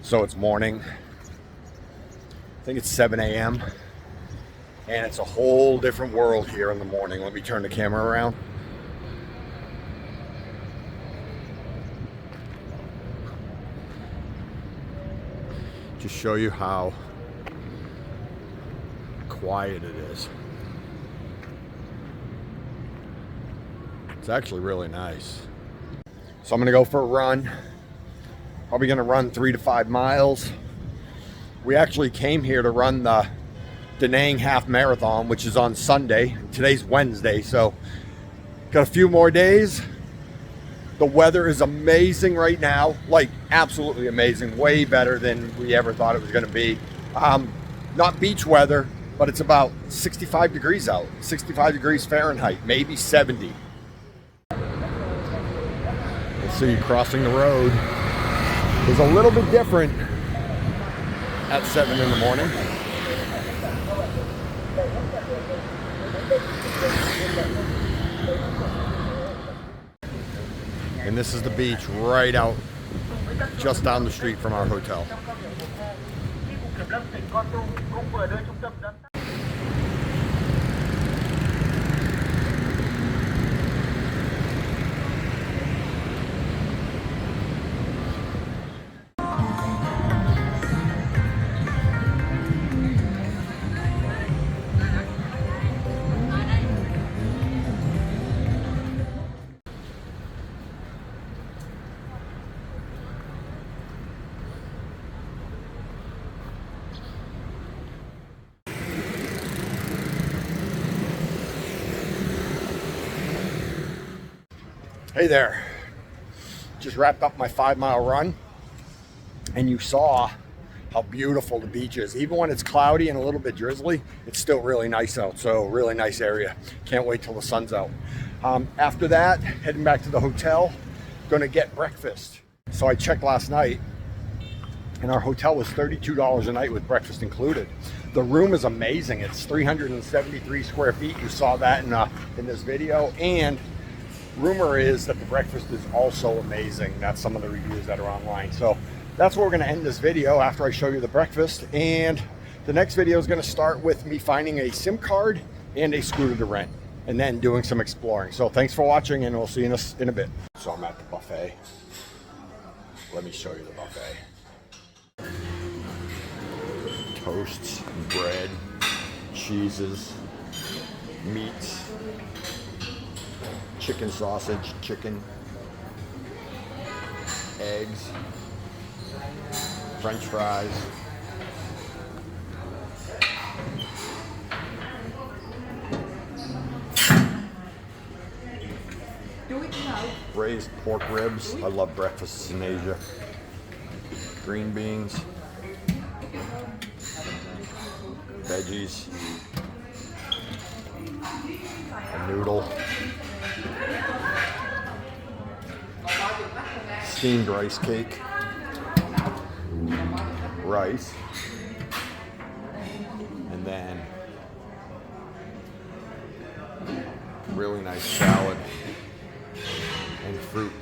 So it's morning. I think it's 7 a.m. and it's a whole different world here in the morning. Let me turn the camera around. Just show you how quiet it is. It's actually really nice. So I'm gonna go for a run. Probably gonna run 3 to 5 miles. We actually came here to run the Danang half marathon, which is on Sunday. Today's Wednesday, so got a few more days. The weather is amazing right now, like absolutely amazing, way better than we ever thought it was gonna be. Not beach weather, but it's about 65 degrees out, 65 degrees Fahrenheit, maybe 70. We'll see you crossing the road. It's a little bit different at 7 in the morning. And this is the beach right out just down the street from our hotel. Hey there, just wrapped up my 5-mile run and you saw how beautiful the beach is. Even when it's cloudy and a little bit drizzly, it's still really nice out. So really nice area. Can't wait till the sun's out. After that, heading back to the hotel, gonna get breakfast. So I checked last night and our hotel was $32 a night with breakfast included. The room is amazing. It's 373 square feet. You saw that in this video. And rumor is that the breakfast is also amazing. That's some of the reviews that are online. So that's where we're gonna end this video after I show you the breakfast. And the next video is gonna start with me finding a SIM card and a scooter to rent and then doing some exploring. So thanks for watching and we'll see you in a bit. So I'm at the buffet. Let me show you the buffet. Toasts, bread, cheeses, meats, chicken sausage, chicken, eggs, French fries, braised pork ribs. I love breakfasts in Asia. Green beans, veggies, a noodle, steamed rice cake, rice, and then really nice salad and fruit.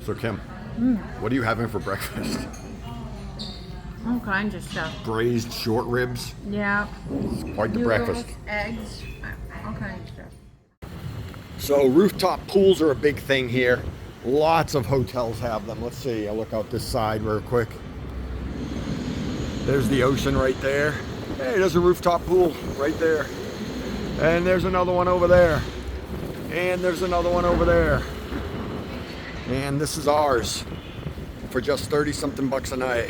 So Kim, what are you having for breakfast? All kinds of stuff. Braised short ribs? Yeah. Quite the Noodles, breakfast. Eggs, all kinds of stuff. So rooftop pools are a big thing here. Lots of hotels have them. Let's see, I'll look out this side real quick. There's the ocean right there. Hey, there's a rooftop pool right there. And there's another one over there. And there's another one over there. And this is ours for just 30-something bucks a night.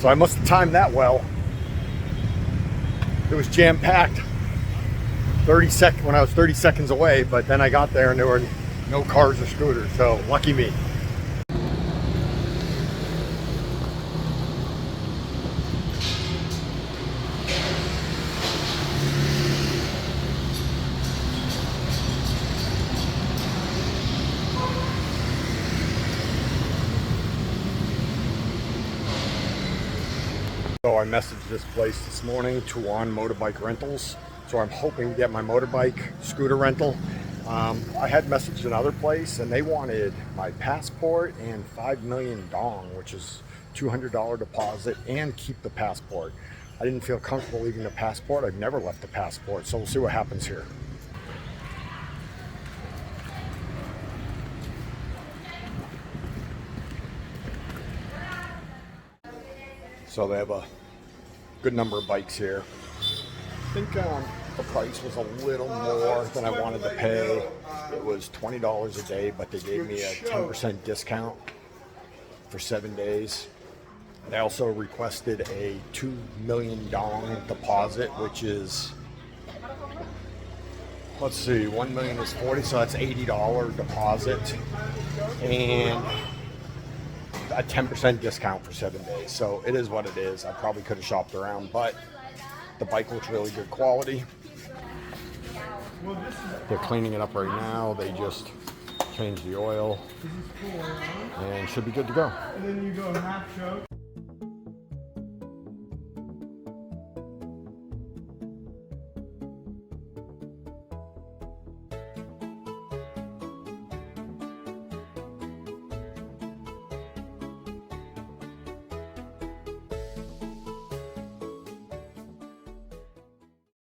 So I must have timed that well. It was jam-packed 30 when I was 30 seconds away, but then I got there and there were no cars or scooters, so lucky me. So I messaged this place this morning, Tuan Motorbike Rentals. So I'm hoping to get my motorbike scooter rental. I had messaged another place and they wanted my passport and 5 million dong, which is $200 deposit, and keep the passport. I didn't feel comfortable leaving the passport. I've never left the passport, so we'll see what happens here. So they have a good number of bikes here. I think the price was a little more than I wanted to pay. It was $20 a day, but they gave me a 10% discount for 7 days. They also requested a 2 million dong deposit, which is, let's see, 1 million is 40, so that's $80 deposit, and a 10% discount for 7 days. So it is what it is. I probably could have shopped around, but the bike looks really good quality. They're cleaning it up right now. They just changed the oil and should be good to go. And then you go half choke.